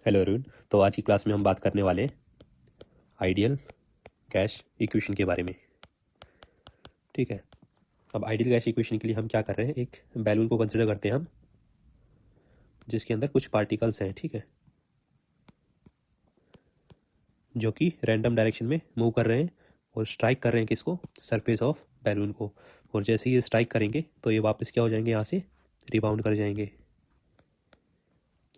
Hello Arun. तो आज की क्लास में हम बात करने वाले आइडियल गैस इक्वेशन के बारे में। ठीक है। अब आइडियल गैस इक्वेशन के लिए हम क्या कर रहे हैं, एक बैलून को कंसिडर करते हैं हम, जिसके अंदर कुछ पार्टिकल्स हैं, ठीक है, जो कि रैंडम डायरेक्शन में मूव कर रहे हैं और स्ट्राइक कर रहे हैं किसको, सरफेस ऑफ बैलून को। और जैसे ही ये स्ट्राइक करेंगे तो ये वापस क्या हो जाएंगे, यहाँ से रिबाउंड कर जाएंगे।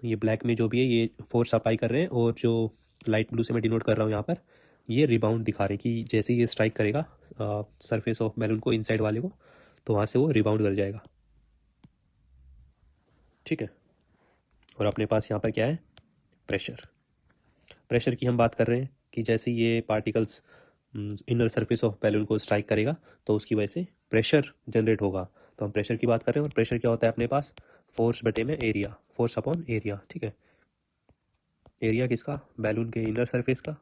ये ब्लैक में जो भी है ये फोर्स अप्लाई कर रहे हैं, और जो लाइट ब्लू से मैं डिनोट कर रहा हूँ यहाँ पर, ये रिबाउंड दिखा रहे हैं कि जैसे ही ये स्ट्राइक करेगा सरफेस ऑफ बैलून को, इनसाइड वाले को, तो वहाँ से वो रिबाउंड कर जाएगा। ठीक है। और अपने पास यहाँ पर क्या है, प्रेशर। प्रेशर की हम बात कर रहे हैं कि जैसे ये particles inner surface of balloon को स्ट्राइक करेगा तो उसकी वजह से प्रेशर जनरेट होगा। तो हम प्रेशर की बात कर रहे हैं, और प्रेशर क्या होता है अपने पास, फोर्स बटे में एरिया, फोर्स अपॉन एरिया। ठीक है। एरिया किसका, बैलून के इनर सरफेस का,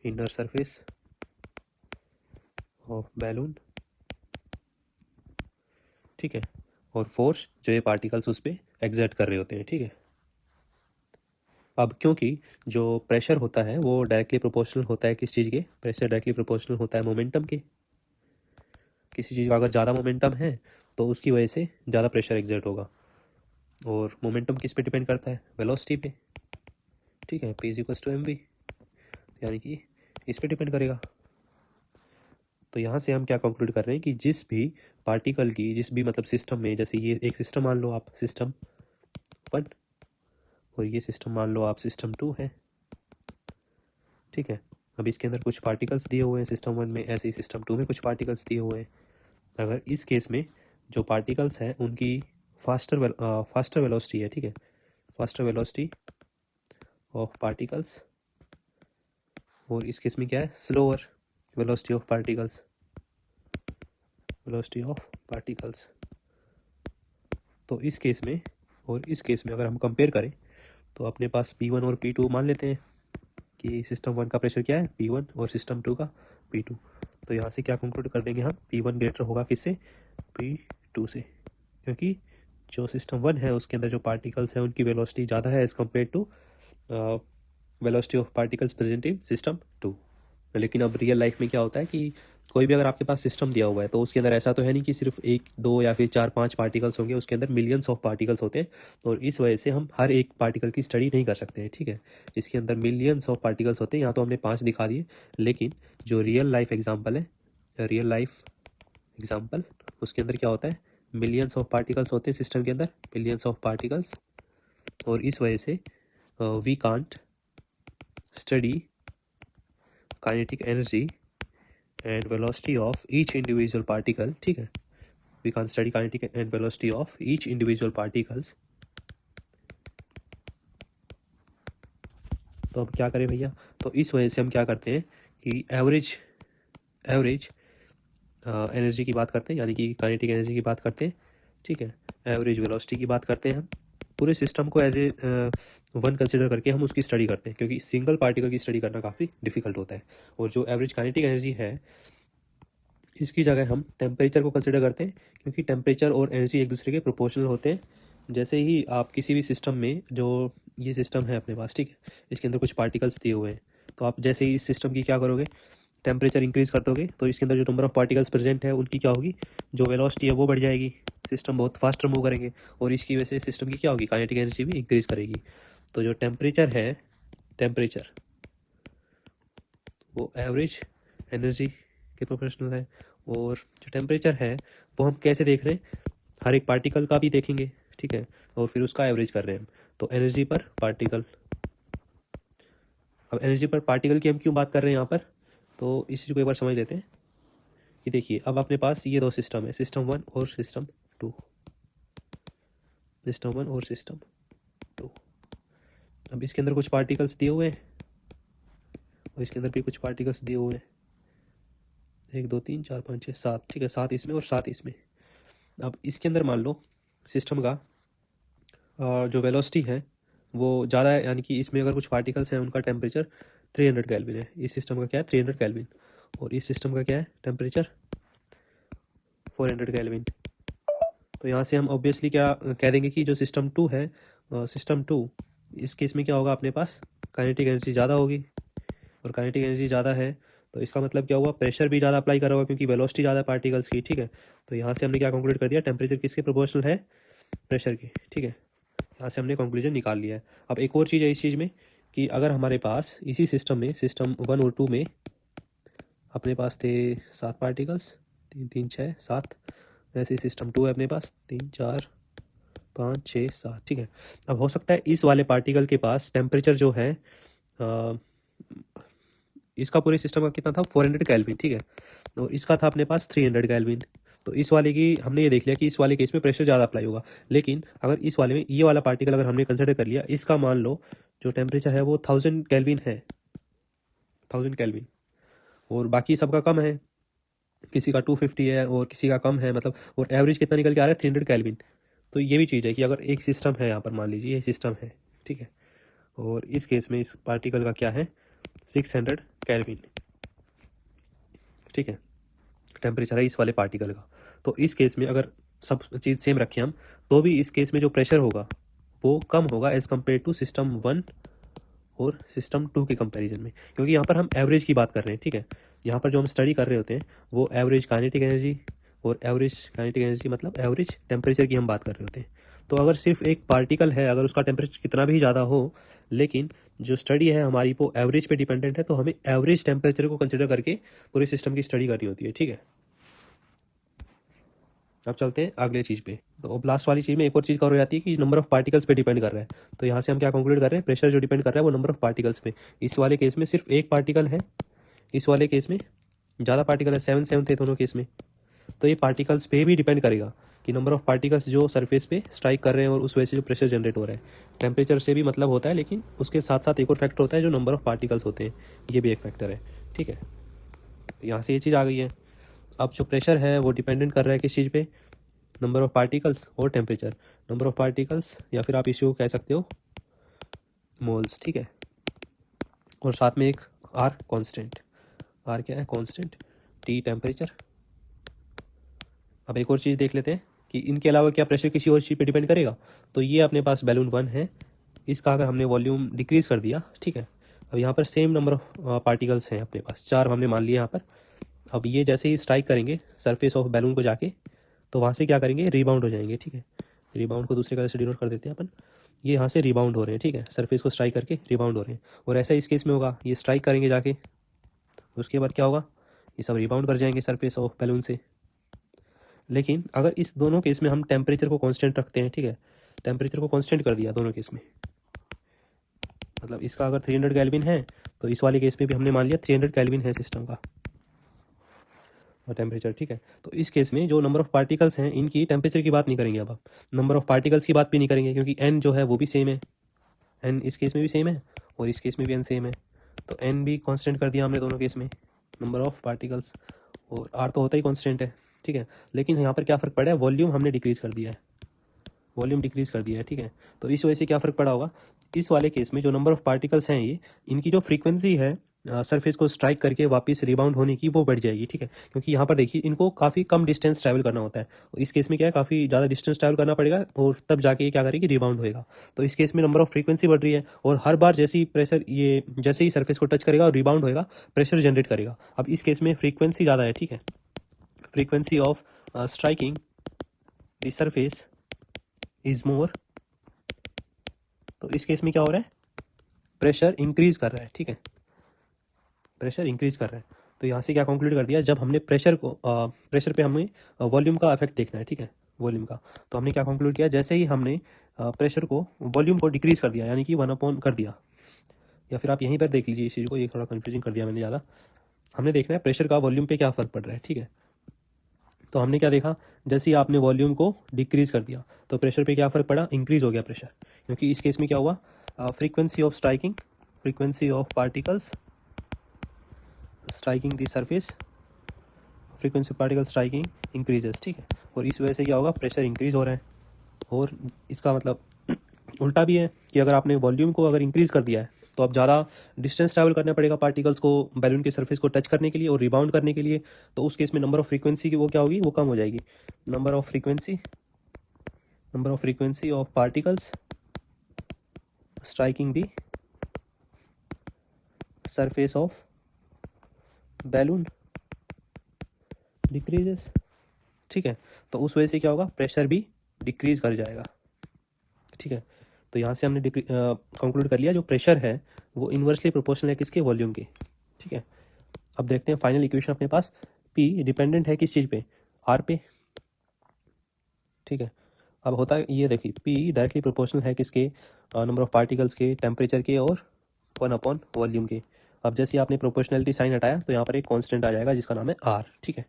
इनर सरफेस ऑफ बैलून। ठीक है। और फोर्स जो ये पार्टिकल्स उस पर एग्जर्ट कर रहे होते हैं। ठीक है। अब क्योंकि जो प्रेशर होता है वो डायरेक्टली प्रोपोर्शनल होता है किस चीज़ के, प्रेशर डायरेक्टली प्रोपोर्शनल होता है मोमेंटम के। किसी चीज़ का अगर ज़्यादा मोमेंटम है तो उसकी वजह से ज़्यादा प्रेशर एग्जर्ट होगा। और मोमेंटम किस पे डिपेंड करता है, वेलोसिटी पे। ठीक है। P = mv, यानी कि इस पे डिपेंड करेगा। तो यहाँ से हम क्या कंक्लूड कर रहे हैं कि जिस भी पार्टिकल की, जिस भी मतलब सिस्टम में, जैसे ये एक सिस्टम मान लो आप, सिस्टम 1, और ये सिस्टम मान लो आप सिस्टम 2 है। ठीक है। अब इसके अंदर कुछ पार्टिकल्स दिए हुए हैं सिस्टम 1 में, ऐसे ही सिस्टम 2 में कुछ पार्टिकल्स दिए हुए हैं। अगर इस केस में जो पार्टिकल्स हैं उनकी फास्टर वेलोसिटी है, ठीक है, फास्टर वेलोसिटी ऑफ पार्टिकल्स, और इस केस में क्या है, slower velocity of particles, velocity of particles. तो इस केस में और इस केस में अगर हम कंपेयर करें तो अपने पास P1 और P2 मान लेते हैं कि सिस्टम 1 का प्रेशर क्या है, P1, और सिस्टम 2 का P2। तो यहाँ से क्या कंक्लूड कर देंगे हम, P1 ग्रेटर होगा किससे, P2 से, क्योंकि जो सिस्टम 1 है उसके अंदर जो पार्टिकल्स हैं उनकी वेलोसिटी ज़्यादा है as compared to velocity of particles present in system 2। लेकिन अब रियल लाइफ में क्या होता है कि कोई भी अगर आपके पास सिस्टम दिया हुआ है तो उसके अंदर ऐसा तो है नहीं कि सिर्फ 1 2 या फिर 4 5 पार्टिकल्स होंगे, उसके अंदर मिलियंस ऑफ पार्टिकल्स होते हैं। और इस वजह से हम हर एक पार्टिकल की स्टडी नहीं कर सकते हैं। ठीक है। इसके अंदर मिलियंस ऑफ पार्टिकल्स होते हैं। यहाँ तो हमने 5 दिखा दिए, लेकिन जो रियल लाइफ एग्जाम्पल है, रियल लाइफ एग्जाम्पल, उसके अंदर क्या होता है, मिलियंस ऑफ पार्टिकल्स होते हैं सिस्टम के अंदर, मिलियंस ऑफ पार्टिकल्स। और इस वजह से we can't study kinetic energy and velocity of each individual particle. ठीक है। we can study kinetic and velocity of each individual particles. तो अब क्या करें भैया, तो इस वजह से हम क्या करते हैं कि एवरेज एनर्जी की बात करते हैं, यानी कि काइनेटिक एनर्जी की बात करते हैं। ठीक है। एवरेज वेलोसिटी की बात करते हैं हम। पूरे सिस्टम को एज ए वन कंसिडर करके हम उसकी स्टडी करते हैं, क्योंकि सिंगल पार्टिकल की स्टडी करना काफ़ी डिफिकल्ट होता है। और जो एवरेज काइनेटिक एनर्जी है, इसकी जगह हम टेम्परेचर को कंसिडर करते हैं, क्योंकि टेम्परेचर और एनर्जी एक दूसरे के प्रोपोर्शनल होते हैं। जैसे ही आप किसी भी सिस्टम में, जो ये सिस्टम है अपने पास, ठीक है, इसके अंदर कुछ पार्टिकल्स दिए हुए हैं, तो आप जैसे ही इस सिस्टम की क्या करोगे, टेम्परेचर इंक्रीज़ कर दोगे, तो इसके अंदर जो नंबर ऑफ पार्टिकल्स प्रेजेंट है उनकी क्या होगी, जो वेलोसिटी है वो बढ़ जाएगी, सिस्टम बहुत फास्टर मूव करेंगे, और इसकी वजह से सिस्टम की क्या होगी, काइनेटिक एनर्जी भी इंक्रीज़ करेगी। तो जो टेम्परेचर है, टेम्परेचर वो एवरेज एनर्जी के प्रोपोर्शनल है। और जो टेम्परेचर है वो हम कैसे देख रहे हैं, हर एक पार्टिकल का भी देखेंगे, ठीक है, और फिर उसका एवरेज कर रहे हैं हम। तो एनर्जी पर पार्टिकल, अब एनर्जी पर पार्टिकल की हम क्यों बात कर रहे हैं यहाँ पर, तो इस चीज़ को एक बार समझ लेते हैं कि देखिए अब अपने पास ये दो सिस्टम है, सिस्टम 1 और सिस्टम 2, सिस्टम 1 और सिस्टम 2। अब इसके अंदर कुछ पार्टिकल्स दिए हुए हैं और इसके अंदर भी कुछ पार्टिकल्स दिए हुए हैं, 1 2 3 4 5 6 7, ठीक है, 7 इसमें और 7 इसमें। अब इसके अंदर मान लो सिस्टम का जो वेलोसिटी है वो ज़्यादा है, यानी कि इसमें अगर कुछ पार्टिकल्स हैं उनका टेम्परेचर 300 केल्विन है, इस सिस्टम का क्या है 300 केल्विन, और इस सिस्टम का क्या है टेम्परेचर 400 केल्विन। तो यहाँ से हम ऑब्वियसली क्या कह देंगे कि जो सिस्टम 2 है सिस्टम 2, इस केस में क्या होगा, अपने पास काइनेटिक एनर्जी ज़्यादा होगी, और काइनेटिक एनर्जी ज़्यादा है तो इसका मतलब क्या हुआ, प्रेशर भी ज़्यादा अप्लाई कर रहा होगा क्योंकि वेलोसिटी ज़्यादा है पार्टिकल्स की, ठीक है। तो यहाँ से हमने क्या कंक्लूड कर दिया, टेम्परेचर किसके प्रोपोर्शनल है, प्रेशर की, ठीक है। यहाँ से हमने कंक्लूजन निकाल लिया है। अब एक और चीज़ है इस चीज़ में कि अगर हमारे पास इसी सिस्टम में, सिस्टम 1 और 2 में अपने पास थे 7 पार्टिकल्स, 3 3 6 7, ऐसे सिस्टम 2 है अपने पास 3 4 5 6 7, ठीक है। अब हो सकता है इस वाले पार्टिकल के पास टेम्परेचर जो है इसका पूरे सिस्टम का कितना था, 400 केल्विन, ठीक है, और इसका था अपने पास 300 केल्विन। तो इस वाले की हमने ये देख लिया कि इस वाले केस में प्रेशर ज़्यादा अप्लाई होगा, लेकिन अगर इस वाले में ये वाला पार्टिकल अगर हमने कंसिडर कर लिया, इसका मान लो जो टेम्परेचर है वो 1000 केल्विन है, 1000 केल्विन, और बाकी सबका कम है, किसी का 250 है और किसी का कम है, मतलब और एवरेज कितना निकल के आ रहा है, 300 केल्विन। तो ये भी चीज़ है कि अगर एक सिस्टम है यहाँ पर, मान लीजिए ये सिस्टम है, ठीक है, और इस केस में इस पार्टिकल का क्या है, 600 केल्विन, ठीक है, टेम्परेचर है इस वाले पार्टिकल का। तो इस केस में अगर सब चीज़ सेम रखें हम, तो भी इस केस में जो प्रेशर होगा वो कम होगा एज़ कम्पेयर टू सिस्टम 1 और सिस्टम 2 के कंपैरिजन में, क्योंकि यहाँ पर हम एवरेज की बात कर रहे हैं, ठीक है। यहाँ पर जो हम स्टडी कर रहे होते हैं वो एवरेज काइनेटिक एनर्जी और एवरेज काइनेटिक एनर्जी मतलब एवरेज टेम्परेचर की हम बात कर रहे होते हैं। तो अगर सिर्फ एक पार्टिकल है, अगर उसका टेम्परेचर कितना भी ज़्यादा हो, लेकिन जो स्टडी है हमारी वो एवरेज पे डिपेंडेंट है, तो हमें एवरेज टेम्परेचर को कंसिडर करके पूरे सिस्टम की स्टडी करनी होती है, ठीक है। अब चलते हैं अगले चीज़ पे। तो लास्ट वाली चीज़ में एक और चीज़ कवर हो जाती है कि नंबर ऑफ पार्टिकल्स पे डिपेंड कर रहा है। तो यहाँ से हम क्या कंक्लूड कर रहे हैं, प्रेशर जो डिपेंड कर रहा है वो नंबर ऑफ पार्टिकल्स पे। इस वाले केस में सिर्फ एक पार्टिकल है, इस वाले केस में ज़्यादा पार्टिकल है, 7 7 थे दोनों केस में। तो ये पार्टिकल्स पे भी डिपेंड करेगा कि नंबर ऑफ पार्टिकल्स जो सरफेस पे स्ट्राइक कर रहे हैं और उस वजह से जो प्रेशर जनरेट हो रहा है। टेम्परेचर से भी मतलब होता है, लेकिन उसके साथ साथ एक और फैक्टर होता है जो नंबर ऑफ पार्टिकल्स होते हैं, ये भी एक फैक्टर है, ठीक है। तो यहाँ से ये चीज़ आ गई है। अब जो प्रेशर है वो डिपेंडेंट कर रहा है किस चीज़ पे, नंबर ऑफ पार्टिकल्स और टेम्परेचर। नंबर ऑफ पार्टिकल्स या फिर आप इशू कह सकते हो मोल्स, ठीक है, और साथ में एक आर कांस्टेंट, आर क्या है, कांस्टेंट, टी टेम्परेचर। अब एक और चीज़ देख लेते हैं कि इनके अलावा क्या प्रेशर किसी और चीज़ पे डिपेंड करेगा। तो ये अपने पास बैलून 1 है, इसका अगर हमने वॉल्यूम डिक्रीज़ कर दिया, ठीक है, अब यहाँ पर सेम नंबर ऑफ पार्टिकल्स हैं अपने पास, 4 हमने मान लिया यहाँ पर। अब ये जैसे ही स्ट्राइक करेंगे सरफेस ऑफ बैलून को जाके, तो वहाँ से क्या करेंगे, रिबाउंड हो जाएंगे, ठीक है। रिबाउंड को दूसरे कलर से डिनोट कर देते हैं अपन, ये यहाँ से रिबाउंड हो रहे हैं, ठीक है, सरफेस को स्ट्राइक करके रिबाउंड हो रहे हैं। और ऐसा इस केस में होगा, ये स्ट्राइक करेंगे जाके, उसके बाद क्या होगा, ये सब रिबाउंड कर जाएंगे सरफेस ऑफ बैलून से। लेकिन अगर इस दोनों केस में हम टेम्परेचर को कांस्टेंट रखते हैं, ठीक है, टेम्परेचर को कांस्टेंट कर दिया दोनों केस में, मतलब इसका अगर 300 केल्विन है तो इस वाले केस में भी हमने मान लिया 300 केल्विन है सिस्टम का और टेम्परेचर, ठीक है। तो इस केस में जो नंबर ऑफ पार्टिकल्स हैं इनकी टेम्परेचर की बात नहीं करेंगे, अब नंबर ऑफ पार्टिकल्स की बात भी नहीं करेंगे, क्योंकि एन जो है वो भी सेम है, एन इस केस में भी सेम है और इस केस में भी एन सेम है। तो एन भी कांस्टेंट कर दिया हमने दोनों केस में, नंबर ऑफ पार्टिकल्स, और आर तो होता ही कांस्टेंट है, ठीक है। लेकिन यहाँ पर क्या फ़र्क पड़ा है, वॉल्यूम हमने डिक्रीज़ कर दिया है, वॉल्यूम डिक्रीज़ कर दिया है, ठीक है। तो इस वजह से क्या फ़र्क पड़ा होगा, इस वाले केस में जो नंबर ऑफ पार्टिकल्स हैं ये, इनकी जो फ्रीक्वेंसी है सरफेस को स्ट्राइक करके वापस रिबाउंड होने की, वो बढ़ जाएगी, ठीक है। क्योंकि यहाँ पर देखिए इनको काफ़ी कम डिस्टेंस ट्रैवल करना होता है, इस केस में क्या है, काफ़ी ज़्यादा डिस्टेंस ट्रैवल करना पड़ेगा और तब जाके ये क्या करेगी, रिबाउंड होएगा। तो इस केस में नंबर ऑफ फ्रीक्वेंसी बढ़ रही है और हर बार जैसे ही प्रेशर, ये जैसे ही सरफेस को टच करेगा और रिबाउंड होएगा, प्रेशर जनरेट करेगा। अब इस केस में फ्रीक्वेंसी ज़्यादा है, ठीक है, frequency of striking the surface is more. तो इस केस में क्या हो रहा है, प्रेशर इंक्रीज कर रहा है, ठीक है, प्रेशर इंक्रीज कर रहा है। तो यहाँ से क्या कंक्लूड कर दिया, जब हमने प्रेशर पे हमें वॉल्यूम का इफेक्ट देखना है, ठीक है, वॉल्यूम का, तो हमने क्या कंक्लूड किया, जैसे ही हमने प्रेशर को, वॉल्यूम को डिक्रीज कर दिया, यानी कि 1/, कर दिया, या फिर आप यहीं पर देख लीजिए इस चीज़ को, ये थोड़ा कन्फ्यूजिंग कर दिया मैंने ज़्यादा। हमने देखना है प्रेशर का वॉल्यूम पे क्या फ़र्क पड़ रहा है, ठीक है। तो हमने क्या देखा, जैसे ही आपने वॉल्यूम को डिक्रीज कर दिया तो प्रेशर पे क्या फ़र्क पड़ा, इंक्रीज हो गया प्रेशर, क्योंकि इस केस में क्या हुआ, frequency of striking, frequency of particles striking the surface, frequency of particle striking increases, ठीक है। और इस वजह से क्या होगा, प्रेशर इंक्रीज हो रहा है। और इसका मतलब उल्टा भी है कि अगर आपने वॉल्यूम को अगर इंक्रीज कर दिया है तो अब ज़्यादा डिस्टेंस ट्रैवल करना पड़ेगा पार्टिकल्स को बैलून के सरफेस को टच करने के लिए और रिबाउंड करने के लिए। तो उस केस में नंबर ऑफ फ्रीक्वेंसी की वो क्या होगी, वो कम हो जाएगी, number of frequency of particles striking the surface of balloon decreases। ठीक है, तो उस वजह से क्या होगा, प्रेशर भी डिक्रीज कर जाएगा। ठीक है, तो यहाँ से हमने कंक्लूड कर लिया जो प्रेशर है वो इन्वर्सली प्रोपोर्शनल है किसके, वॉल्यूम के। ठीक है, अब देखते हैं फाइनल इक्वेशन अपने पास। P डिपेंडेंट है किस चीज़ पे, R पे। ठीक है, अब होता है ये देखिए, P डायरेक्टली प्रोपोर्शनल है किसके, नंबर ऑफ पार्टिकल्स के, टेम्परेचर के और 1/वॉल्यूम के। अब जैसे आपने प्रोपोर्शनलिटी साइन हटाया तो यहाँ पर एक कांस्टेंट आ जाएगा जिसका नाम है R। ठीक है,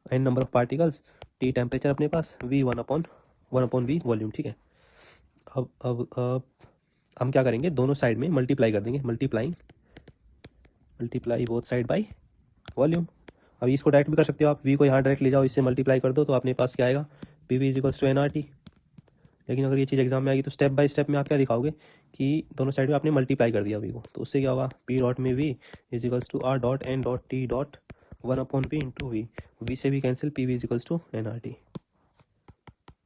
n number of particles, T temperature अपने पास, V 1/V वॉल्यूम। ठीक है, अब हम क्या करेंगे, दोनों साइड में मल्टीप्लाई कर देंगे, multiply both side by volume. अब इसको डायरेक्ट भी कर सकते हो आप, V को यहाँ डायरेक्ट ले जाओ, इससे मल्टीप्लाई कर दो तो अपने पास क्या आएगा, PV इजिकल्स टू NRT। लेकिन अगर ये चीज़ एग्जाम में आएगी तो स्टेप बाय स्टेप में आप क्या दिखाओगे कि दोनों साइड में आपने मल्टीप्लाई कर दिया V को, तो उससे क्या होगा, P डॉट में V equals to R dot N dot T dot 1/P into V से भी cancel, PV equals to NRT,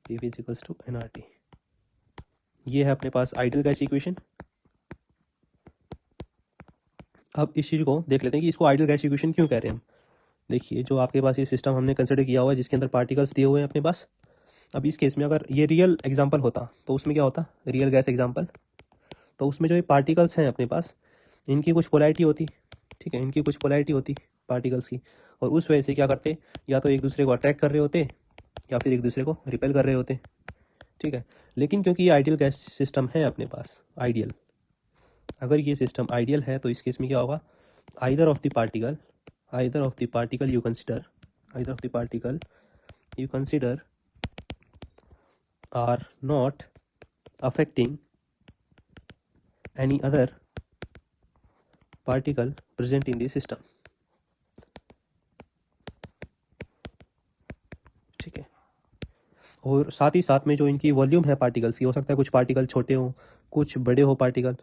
PV equals to NRT। ये है अपने पास आइडियल गैस इक्वेशन। अब इस चीज़ को देख लेते हैं कि इसको आइडियल गैस इक्वेशन क्यों कह रहे हैं हम। देखिए, जो आपके पास ये सिस्टम हमने कंसिडर किया हुआ है जिसके अंदर पार्टिकल्स दिए हुए हैं अपने पास। अब इस केस में अगर ये रियल एग्जांपल होता तो उसमें क्या होता, रियल गैस एग्जांपल, तो उसमें जो ये पार्टिकल्स हैं अपने पास, इनकी कुछ पोलैरिटी होती। ठीक है, इनकी कुछ पोलैरिटी होती पार्टिकल्स की, और उस वजह से क्या करते, या तो एक दूसरे को अट्रैक्ट कर रहे होते या फिर एक दूसरे को रिपेल कर रहे होते। ठीक है, लेकिन क्योंकि ये आइडियल गैस सिस्टम है अपने पास, आइडियल, अगर ये सिस्टम आइडियल है तो इस केस में क्या होगा, either of the particle you consider are not affecting any other particle present in the system। ठीक है, और साथ ही साथ में जो इनकी वॉल्यूम है पार्टिकल्स की, हो सकता है कुछ पार्टिकल छोटे हो, कुछ बड़े हो पार्टिकल,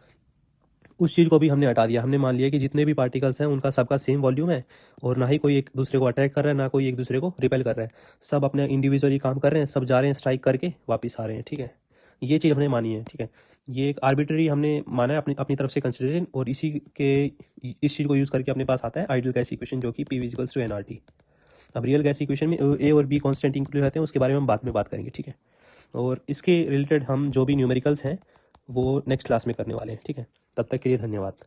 उस चीज़ को भी हमने हटा दिया। हमने मान लिया कि जितने भी पार्टिकल्स हैं उनका सबका सेम वॉल्यूम है, और ना ही कोई एक दूसरे को अटैक कर रहा है, ना कोई एक दूसरे को रिपेल कर रहा है, सब अपने इंडिविजुअली काम कर रहे हैं, सब जा रहे हैं स्ट्राइक करके वापस आ रहे हैं। ठीक है, ये चीज़ हमने मानी है। ठीक है, ये एक आर्बिट्ररी हमने माना है अपनी अपनी तरफ से कंसिडरेशन, और इस चीज़ को यूज़ करके अपने पास आता है आइडियल गैस इक्वेशन जो कि PV इक्वल्स टू NRT। अब रियल गैस इक्वेशन में A और B कांस्टेंट इंक्लूड रहते हैं, उसके बारे में हम बाद में बात करेंगे। ठीक है, और इसके रिलेटेड हम जो भी न्यूमेरिकल्स हैं वो नेक्स्ट क्लास में करने वाले हैं। ठीक है, तब तक के लिए धन्यवाद।